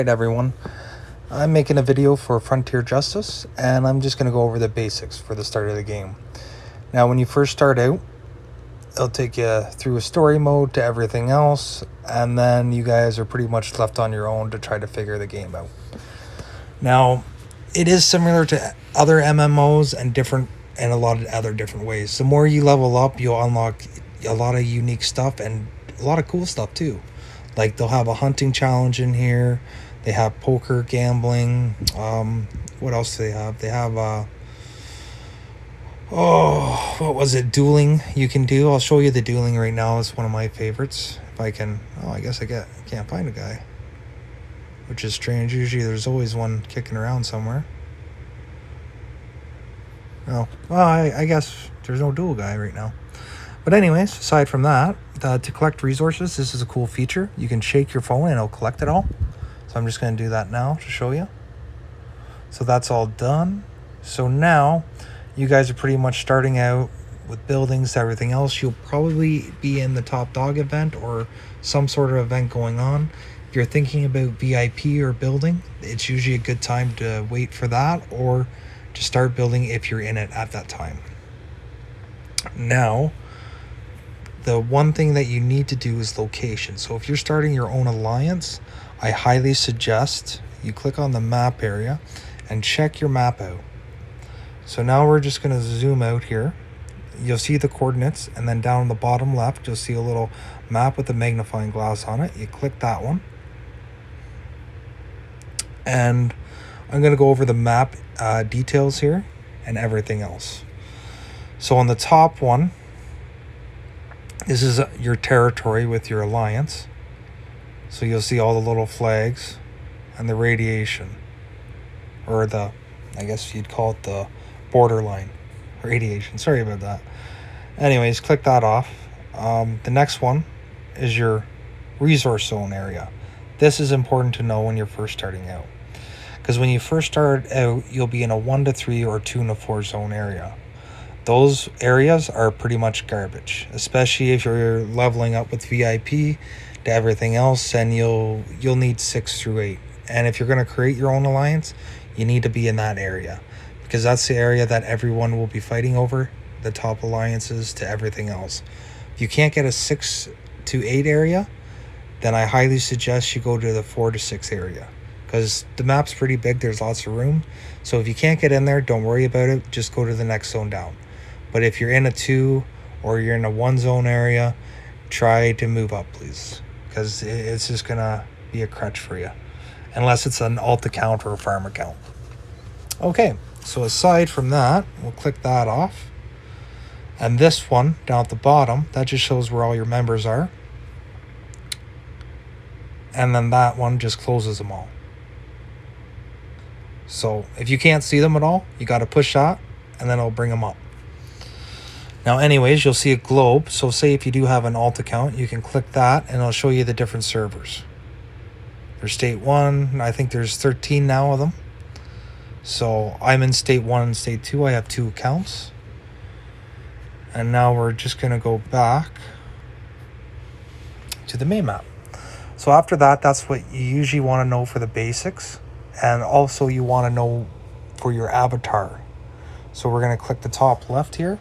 Hey everyone, I'm making a video for Frontier Justice and I'm just going to go over the basics for the start of the game. Now when you first start out, it'll take you through a story mode to everything else, and then you guys are pretty much left on your own to try to figure the game out. Now it is similar to other MMOs and a lot of other different ways. The more you level up, you'll unlock a lot of unique stuff and a lot of cool stuff too. Like they'll have a hunting challenge in here. They have poker, gambling. What else do they have? They have what was it? Dueling you can do. I'll show you the dueling right now. It's one of my favorites. If I can, I guess I can't find a guy, which is strange. Usually there's always one kicking around somewhere. Oh, well, I guess there's no duel guy right now. But anyways, aside from that, to collect resources, this is a cool feature. You can shake your phone and it'll collect it all. So I'm just going to do that now to show you. So that's all done. So now you guys are pretty much starting out with buildings, everything else. You'll probably be in the top dog event or some sort of event going on. If you're thinking about VIP or building, it's usually a good time to wait for that or to start building if you're in it at that time. Now, the one thing that you need to do is location. So if you're starting your own alliance, I highly suggest you click on the map area and check your map out. So now we're just going to zoom out here. You'll see the coordinates, and then down the bottom left, you'll see a little map with a magnifying glass on it. You click that one. And I'm going to go over the map details here and everything else. So on the top one, this is your territory with your alliance. So you'll see all the little flags and the radiation, or I guess you'd call it the borderline radiation. Sorry about that. Anyways, click that off. The next one is your resource zone area. This is important to know when you're first starting out, because when you first start out, you'll be in a 1 to 3 or 2 to 4 zone area. Those areas are pretty much garbage, especially if you're leveling up with VIP to everything else, and you'll need 6 through 8. And if you're going to create your own alliance, you need to be in that area, because that's the area that everyone will be fighting over, the top alliances to everything else. If you can't get a 6 to 8 area, then I highly suggest you go to the 4 to 6 area, because the map's pretty big. There's lots of room. So if you can't get in there, don't worry about it. Just go to the next zone down. But if you're in a 2 or you're in a 1 zone area, try to move up, please, because it's just gonna be a crutch for you, unless it's an alt account or a farm account. Okay, so aside from that, we'll click that off. And this one down at the bottom, that just shows where all your members are. And then that one just closes them all. So if you can't see them at all, you got to push that and then it'll bring them up. Now anyways, you'll see a globe. So say if you do have an alt account, you can click that and it'll show you the different servers. There's state 1, and I think there's 13 now of them. So I'm in state 1 and state 2. I have 2 accounts. And now we're just going to go back to the main map. So after that, that's what you usually want to know for the basics. And also you want to know for your avatar. So we're going to click the top left here.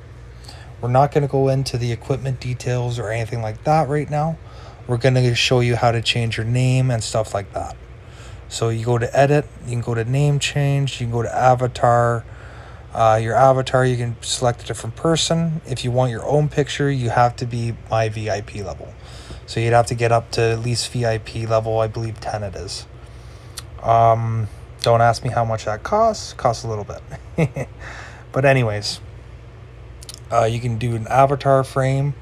We're not going to go into the equipment details or anything like that right now. We're going to show you how to change your name and stuff like that. So you go to edit, you can go to name change, you can go to avatar. Your avatar, you can select a different person. If you want your own picture, you have to be my VIP level. So you'd have to get up to at least VIP level, I believe 10 it is. Don't ask me how much that costs. Costs a little bit. But anyways, you can do an avatar frame.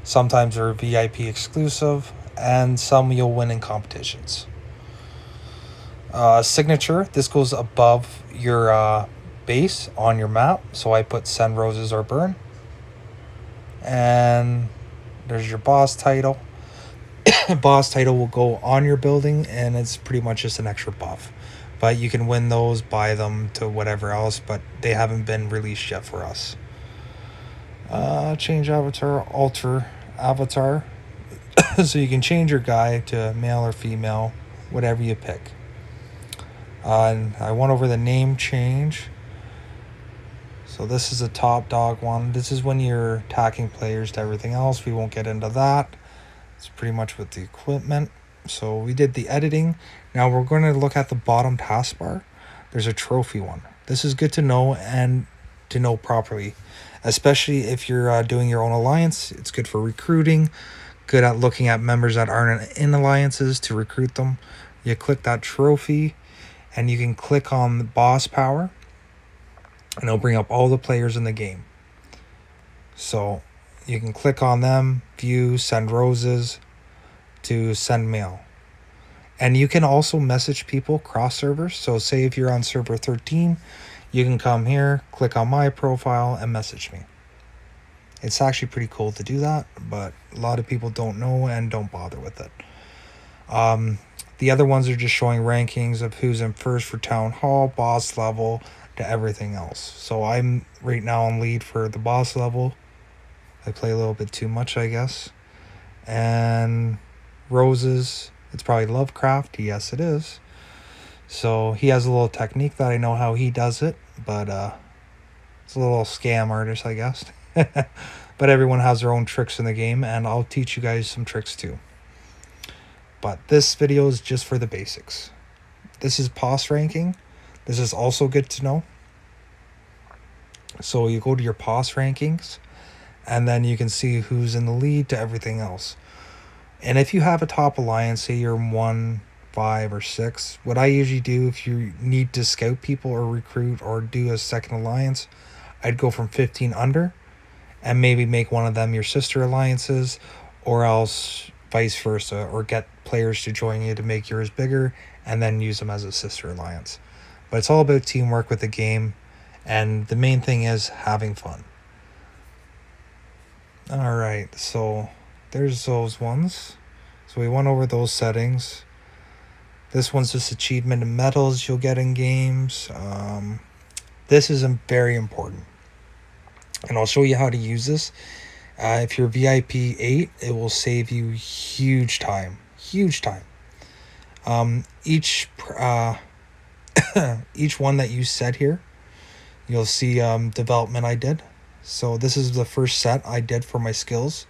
Sometimes they're VIP exclusive, and some you'll win in competitions. Signature, this goes above your base on your map. So I put send roses or burn. And there's your boss title. Boss title will go on your building, and it's pretty much just an extra buff. But you can win those, buy them to whatever else, but they haven't been released yet for us. Change avatar, alter avatar. So you can change your guy to male or female, whatever you pick. And I went over the name change. So this is a top dog one. This is when you're attacking players to everything else. We won't get into that. It's pretty much with the equipment. So we did the editing. Now we're going to look at the bottom taskbar. There's a trophy one. This is good to know and to know properly, especially if you're doing your own alliance. It's good for recruiting, good at looking at members that aren't in alliances to recruit them. You click that trophy and you can click on the boss power and it'll bring up all the players in the game. So you can click on them, view, send roses, to send mail. And you can also message people cross servers. So say if you're on server 13, you can come here, click on my profile and message me. It's actually pretty cool to do that, but a lot of people don't know and don't bother with it. The other ones are just showing rankings of who's in first for town hall, boss level, to everything else. So I'm right now on lead for the boss level. I play a little bit too much, I guess. And roses, it's probably Lovecraft. Yes, it is. So he has a little technique that I know how he does it, but it's a little scam artist, I guess. But everyone has their own tricks in the game, and I'll teach you guys some tricks too. But this video is just for the basics. This is POS ranking. This is also good to know. So you go to your POS rankings, and then you can see who's in the lead to everything else. And if you have a top alliance, say you're 1, 5, or 6, what I usually do if you need to scout people or recruit or do a second alliance, I'd go from 15 under and maybe make one of them your sister alliances, or else vice versa, or get players to join you to make yours bigger and then use them as a sister alliance. But it's all about teamwork with the game, and the main thing is having fun. Alright, so there's those ones. So we went over those settings. This one's just achievement and medals you'll get in games. This is very important, and I'll show you how to use this. If you're VIP 8, it will save you huge time. Each one that you set here, you'll see development I did. So this is the first set I did for my skills.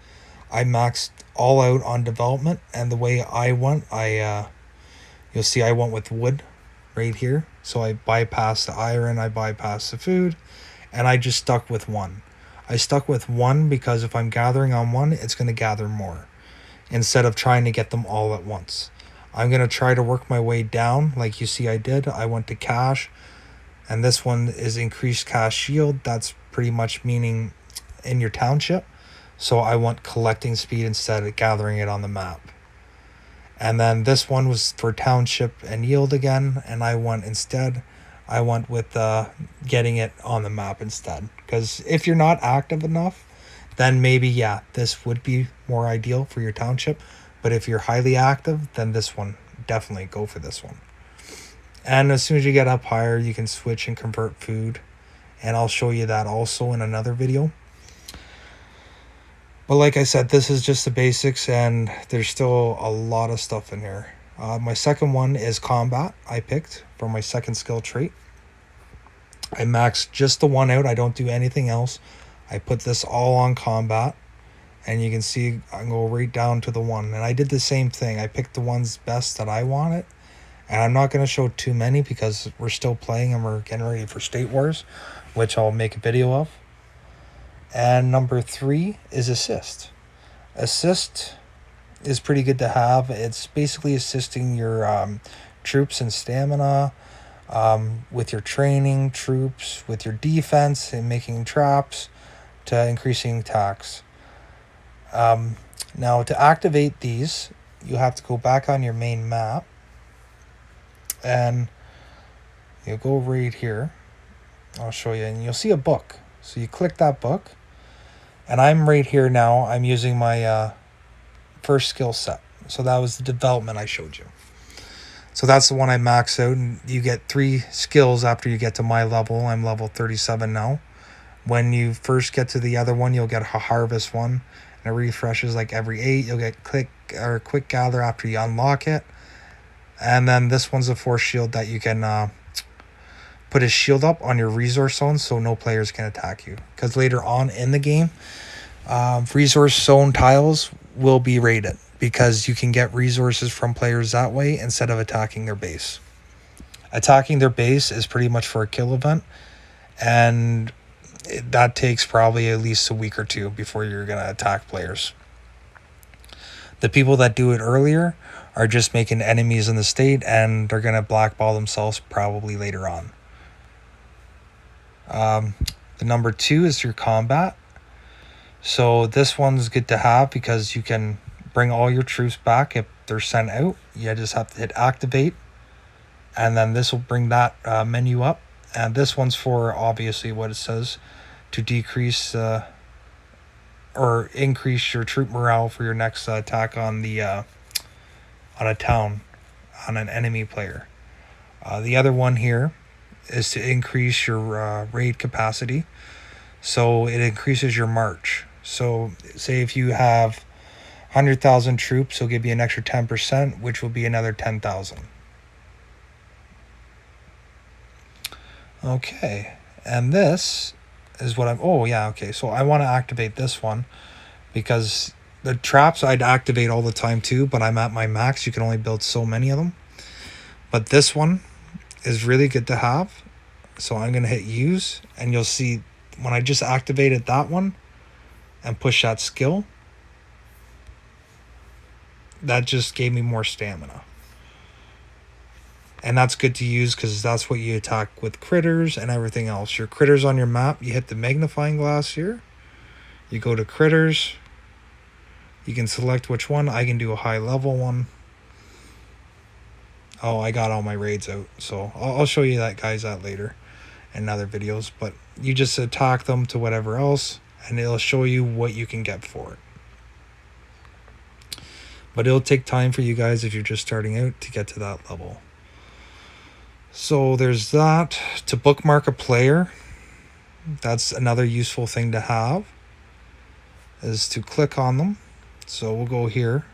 I maxed all out on development, and the way I went, you'll see I went with wood right here. So I bypassed the iron, I bypassed the food, and I just stuck with one. I stuck with one because if I'm gathering on one, it's going to gather more instead of trying to get them all at once. I'm going to try to work my way down like you see I did. I went to cash, and this one is increased cash yield. That's pretty much meaning in your township. So I want collecting speed instead of gathering it on the map. And then this one was for township and yield again, and I went with getting it on the map instead. Because if you're not active enough, then maybe, this would be more ideal for your township. But if you're highly active, then this one, definitely go for this one. And as soon as you get up higher, you can switch and convert food. And I'll show you that also in another video. But like I said, this is just the basics, and there's still a lot of stuff in here. My second one is combat. I picked for my second skill trait. I maxed just the one out. I don't do anything else. I put this all on combat, and you can see I go right down to the one. And I did the same thing. I picked the ones best that I wanted. And I'm not going to show too many because we're still playing and we're getting ready for State Wars, which I'll make a video of. And number 3 is assist. Assist is pretty good to have. It's basically assisting your troops and stamina, with your training troops, with your defense and making traps, to increasing attacks. Now to activate these, you have to go back on your main map, and you'll go right here. I'll show you, and you'll see a book. So you click that book, and I'm right here now. I'm using my first skill set. So that was the development I showed you. So that's the one I max out, and you get 3 skills after you get to my level. I'm level 37 now. When you first get to the other one, you'll get a harvest one, and it refreshes like every 8. You'll get quick gather after you unlock it. And then this one's a force shield that you can put a shield up on your resource zone so no players can attack you. Because later on in the game, resource zone tiles will be raided because you can get resources from players that way instead of attacking their base. Attacking their base is pretty much for a kill event, and that takes probably at least a week or two before you're going to attack players. The people that do it earlier are just making enemies in the state, and they're going to blackball themselves probably later on. The number 2 is your combat. So this one's good to have because you can bring all your troops back if they're sent out. You just have to hit activate, and then this will bring that menu up. And this one's for, obviously, what it says, to decrease or increase your troop morale for your next attack on the on a town, on an enemy player. The other one here is to increase your raid capacity, so it increases your march. So say if you have 100,000 troops, it'll give you an extra 10%, which will be another 10,000. Okay, and this is what so I want to activate this one because the traps I'd activate all the time too, but I'm at my max. You can only build so many of them. But this one is really good to have. So I'm going to hit use, and you'll see when I just activated that one and push that skill, that just gave me more stamina. And that's good to use because that's what you attack with critters and everything else. Your critters on your map, you hit the magnifying glass here. You go to critters. You can select which one. I can do a high level one. Oh, I got all my raids out. So I'll show you that, guys, that later in other videos. But you just attack them to whatever else, and it'll show you what you can get for it. But it'll take time for you guys if you're just starting out to get to that level. So there's that. To bookmark a player, that's another useful thing to have, is to click on them. So we'll go here,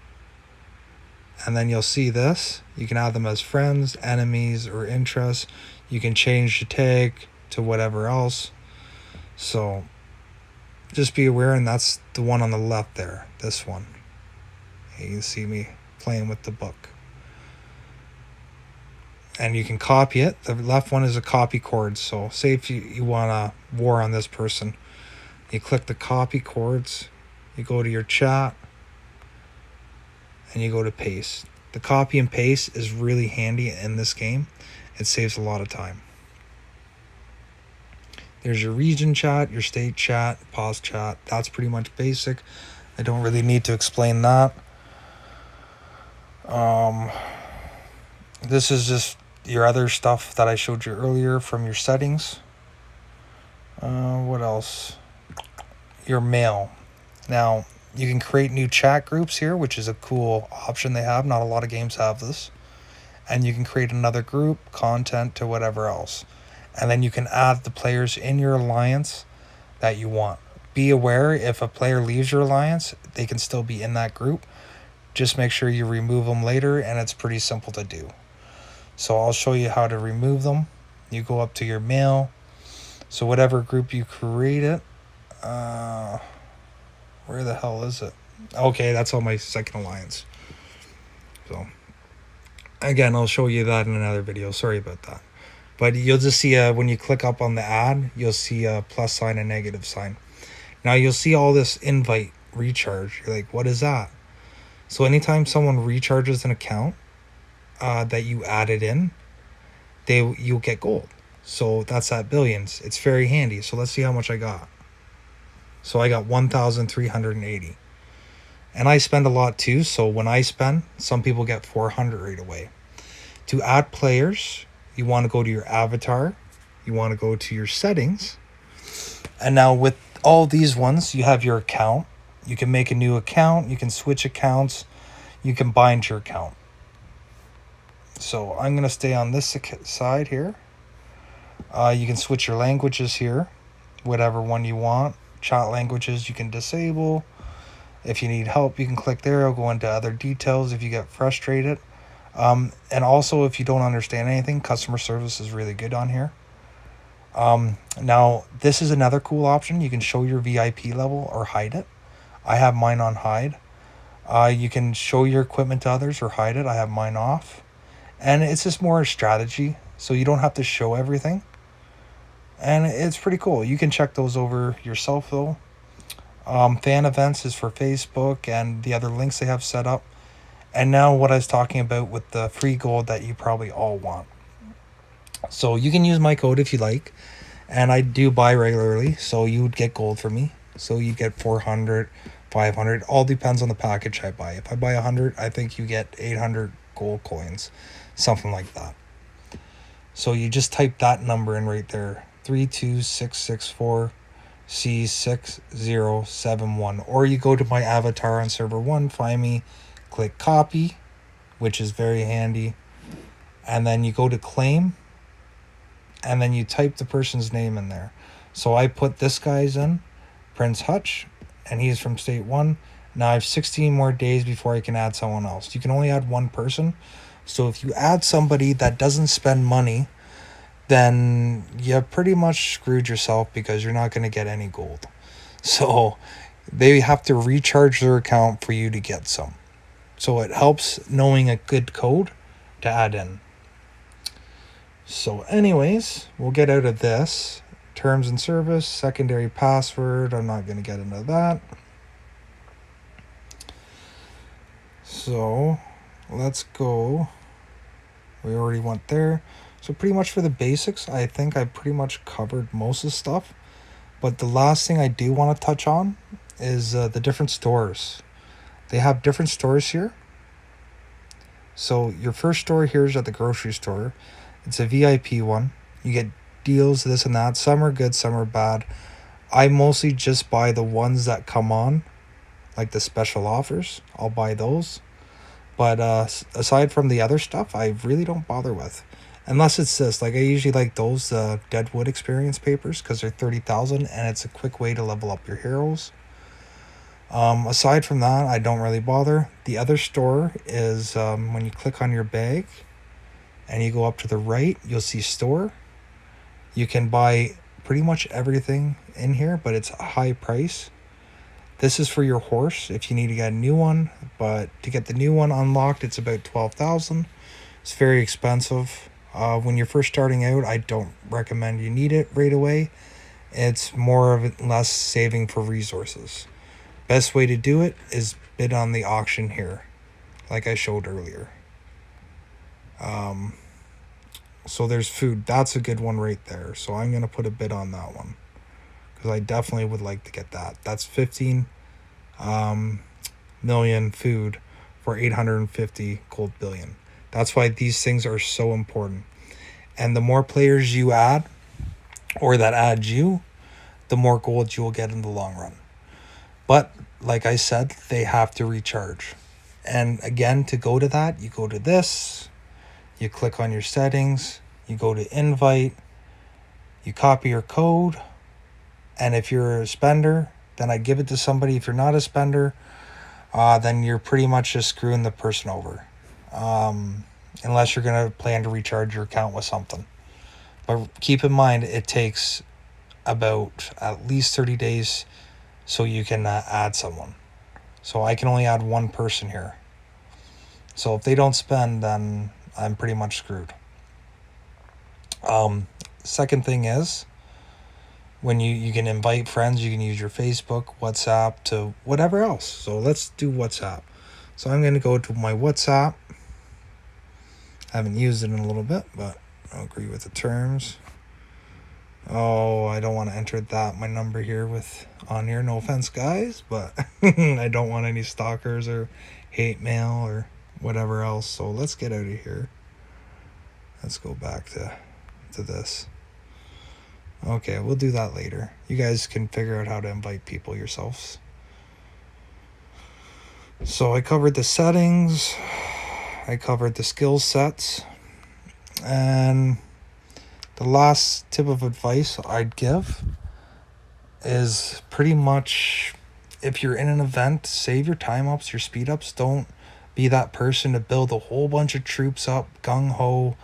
and then you'll see this. You can add them as friends, enemies, or interests. You can change the tag to whatever else. So just be aware, and that's the one on the left there, this one. You can see me playing with the book. And you can copy it. The left one is a copy chord. So say if you want a war on this person, you click the copy chords, you go to your chat, and you go to paste. The copy and paste is really handy in this game. It saves a lot of time. There's your region chat, your state chat, pause chat. That's pretty much basic. I don't really need to explain that. This is just your other stuff that I showed you earlier from your settings. What else? Your mail. Now, you can create new chat groups here, which is a cool option they have. Not a lot of games have this. And you can create another group, content, to whatever else. And then you can add the players in your alliance that you want. Be aware, if a player leaves your alliance, they can still be in that group. Just make sure you remove them later, and it's pretty simple to do. So I'll show you how to remove them. You go up to your mail. So whatever group you created, where the hell is it? Okay, that's on my second alliance. So again, I'll show you that in another video. Sorry about that. But you'll just see when you click up on the ad, you'll see a plus sign and negative sign. Now you'll see all this invite recharge. You're like, what is that? So anytime someone recharges an account that you added in, you'll get gold. So that's at billions. It's very handy. So let's see how much I got. So I got 1,380. And I spend a lot too. So when I spend, some people get 400 right away. To add players, you want to go to your avatar. You want to go to your settings. And now with all these ones, you have your account. You can make a new account. You can switch accounts. You can bind your account. So I'm going to stay on this side here. You can switch your languages here. Whatever one you want. Chat languages you can disable. If you need help, you can click there. I'll go into other details if you get frustrated. And also, if you don't understand anything, customer service is really good on here. Now, this is another cool option. You can show your VIP level or hide it. I have mine on hide. You can show your equipment to others or hide it. I have mine off. And it's just more a strategy, so you don't have to show everything. And it's pretty cool. You can check those over yourself, though. Fan events is for Facebook and the other links they have set up. And now what I was talking about with the free gold that you probably all want. So you can use my code if you like. And I do buy regularly, so you would get gold from me. So you get 400, 500. All depends on the package I buy. If I buy 100, I think you get 800 gold coins. Something like that. So you just type that number in right there. 32664 C6071. Or you go to my avatar on server 1, find me, click copy, which is very handy. And then you go to claim. And then you type the person's name in there. So I put this guy's in, Prince Hutch, and he's from State 1. Now I have 16 more days before I can add someone else. You can only add one person. So if you add somebody that doesn't spend money, then you pretty much screwed yourself because you're not going to get any gold. So they have to recharge their account for you to get some. So it helps knowing a good code to add in. So anyways, we'll get out of this. Terms and service, secondary password. I'm not going to get into that. So let's go. We already went there. So pretty much for the basics, I think I pretty much covered most of the stuff. But the last thing I do want to touch on is the different stores. They have different stores here. So your first store here is at the grocery store. It's a VIP one. You get deals, this and that. Some are good, some are bad. I mostly just buy the ones that come on, like the special offers. I'll buy those. But aside from the other stuff, I really don't bother with. Unless it's this. Like I usually like those Deadwood experience papers because they're 30,000 and it's a quick way to level up your heroes. Aside from that, I don't really bother. The other store is when you click on your bag and you go up to the right, you'll see store. You can buy pretty much everything in here, but it's a high price. This is for your horse if you need to get a new one, but to get the new one unlocked, it's about 12,000. It's very expensive. When you're first starting out, I don't recommend you need it right away. It's more of less saving for resources. Best way to do it is bid on the auction here, like I showed earlier. So there's food. That's a good one right there. So I'm going to put a bid on that one because I definitely would like to get that. That's 15 million food for 850 gold billion. That's why these things are so important. And the more players you add or that add you, the more gold you will get in the long run. But like I said, they have to recharge. And again, to go to that, you go to this. You click on your settings, you go to invite, you copy your code, and if you're a spender, then I give it to somebody. If you're not a spender, then you're pretty much just screwing the person over, unless you're going to plan to recharge your account with something. But keep in mind, it takes about at least 30 days so you can add someone. So I can only add one person here. So if they don't spend, then I'm pretty much screwed. Second thing is, when you can invite friends, you can use your Facebook, WhatsApp, to whatever else. So let's do WhatsApp. So I'm going to go to my WhatsApp. I haven't used it in a little bit, but I agree with the terms. Oh, I don't want to enter my number here on here. No offense, guys, but I don't want any stalkers or hate mail or whatever else. So let's get out of here. Let's go back to this. Okay, we'll do that later. You guys can figure out how to invite people yourselves. So I covered the settings. I covered the skill sets. And the last tip of advice I'd give is pretty much, if you're in an event, save your time ups, your speed ups. Don't be that person to build a whole bunch of troops up, gung-ho,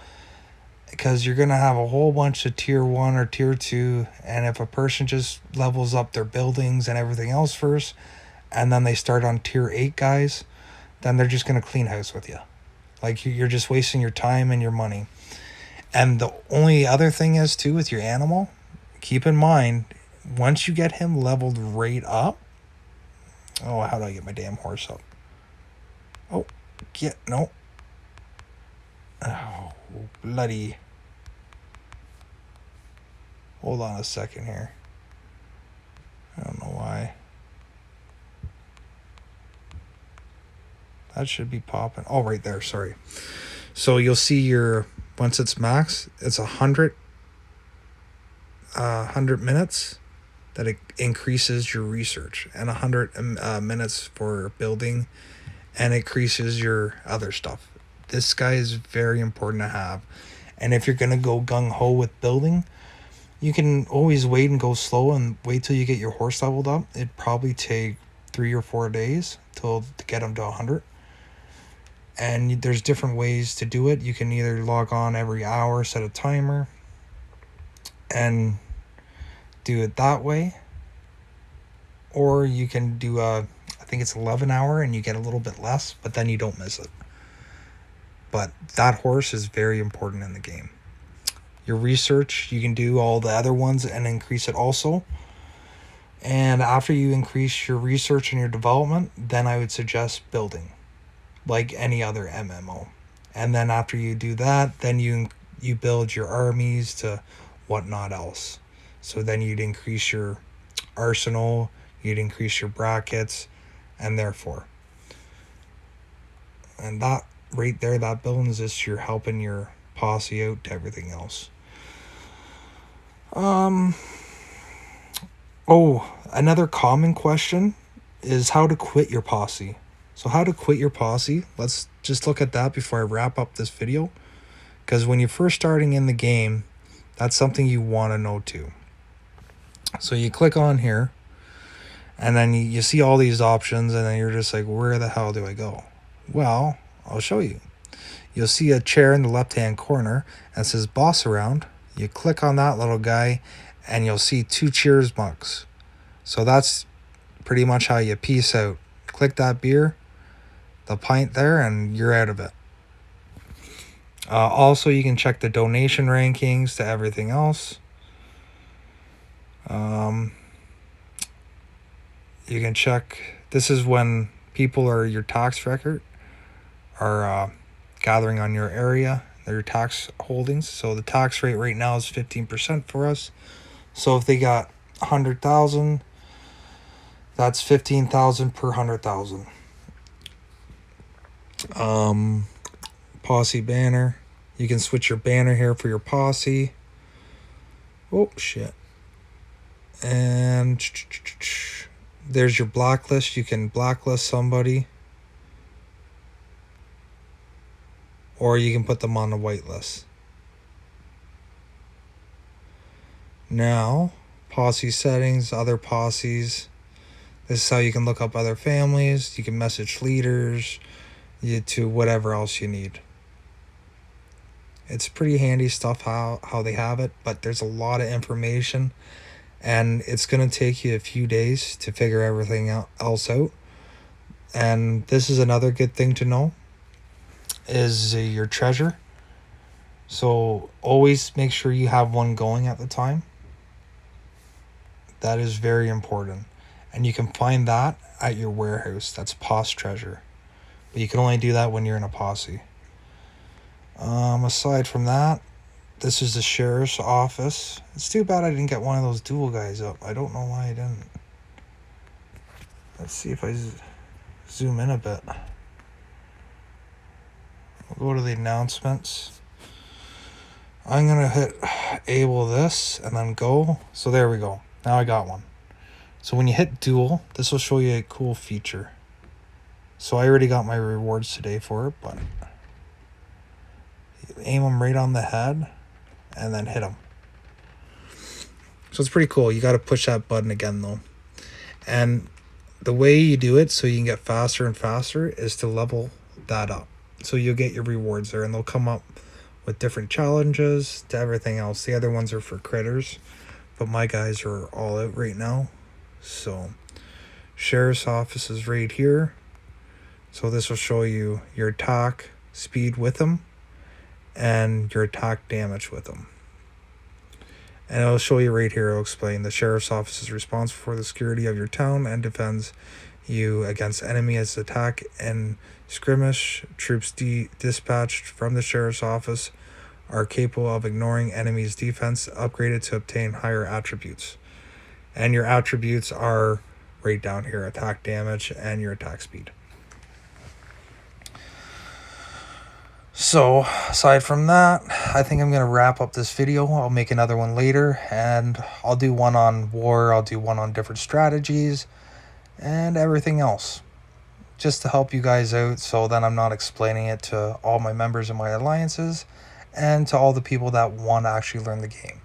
because you're going to have a whole bunch of tier 1 or tier 2, and if a person just levels up their buildings and everything else first, and then they start on tier 8 guys, then they're just going to clean house with you. Like, you're just wasting your time and your money. And the only other thing is, too, with your animal, keep in mind, once you get him leveled right up... Oh, how do I get my damn horse up? Oh, no. Oh, bloody... Hold on a second here. I don't know why. That should be popping. Oh, right there, sorry. So you'll see your... Once it's max, it's 100 minutes that it increases your research, and 100 minutes for building, and increases your other stuff. This guy is very important to have. And if you're going to go gung-ho with building, you can always wait and go slow and wait till you get your horse leveled up. It'd probably take 3 or 4 days to get him to 100. And there's different ways to do it. You can either log on every hour, set a timer, and do it that way. Or you can do I think it's 11 hour, and you get a little bit less, but then you don't miss it. But that horse is very important in the game. Your research, you can do all the other ones and increase it also. And after you increase your research and your development, then I would suggest building, like any other MMO. And then after you do that, then you build your armies to whatnot else. So then you'd increase your arsenal, you'd increase your brackets, and therefore. And that right there, that building is just you're helping your posse out to everything else. Oh, another common question is how to quit your posse. So how to quit your posse, let's just look at that before I wrap up this video. Because when you're first starting in the game, that's something you want to know too. So you click on here, and then you see all these options, and then you're just like, where the hell do I go? Well, I'll show you. You'll see a chair in the left-hand corner, and it says boss around. You click on that little guy, and you'll see 2 cheers mugs. So that's pretty much how you peace out. Click that beer, the pint there, and you're out of it. Also, you can check the donation rankings to everything else. You can check, this is when people or your tax record are gathering on your area, their tax holdings. So the tax rate right now is 15% for us. So if they got 100,000, that's 15,000 per 100,000. Posse banner. You can switch your banner here for your posse. Oh, shit. And there's your blacklist. You can blacklist somebody, or you can put them on the whitelist. Now, posse settings, other posses. This is how you can look up other families. You can message leaders, to whatever else you need. It's pretty handy stuff how they have it, but there's a lot of information, and it's going to take you a few days to figure everything else out. And this is another good thing to know, is your treasure. So always make sure you have one going at the time. That is very important. And you can find that at your warehouse. That's POS treasure. But you can only do that when you're in a posse. Aside from that, this is the sheriff's office. It's too bad I didn't get one of those dual guys up. I don't know why I didn't. Let's see if I zoom in a bit. We'll go to the announcements. I'm going to hit able this and then go. So there we go. Now I got one. So when you hit dual, this will show you a cool feature. So I already got my rewards today for it, but you aim them right on the head and then hit them. So it's pretty cool. You got to push that button again though. And the way you do it so you can get faster and faster is to level that up. So you'll get your rewards there, and they'll come up with different challenges to everything else. The other ones are for critters, but my guys are all out right now. So sheriff's office is right here. So this will show you your attack speed with them and your attack damage with them. And it'll show you right here, it'll explain the sheriff's office is responsible for the security of your town and defends you against enemies attack and skirmish. Troops dispatched from the sheriff's office are capable of ignoring enemies' defense, upgraded to obtain higher attributes. And your attributes are right down here, attack damage and your attack speed. So aside from that, I think I'm going to wrap up this video. I'll make another one later, and I'll do one on war, I'll do one on different strategies and everything else, just to help you guys out, so then I'm not explaining it to all my members in my alliances and to all the people that want to actually learn the game.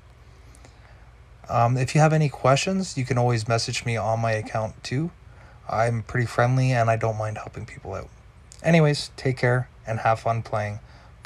If you have any questions, you can always message me on my account too. I'm pretty friendly and I don't mind helping people out. Anyways, take care and have fun playing.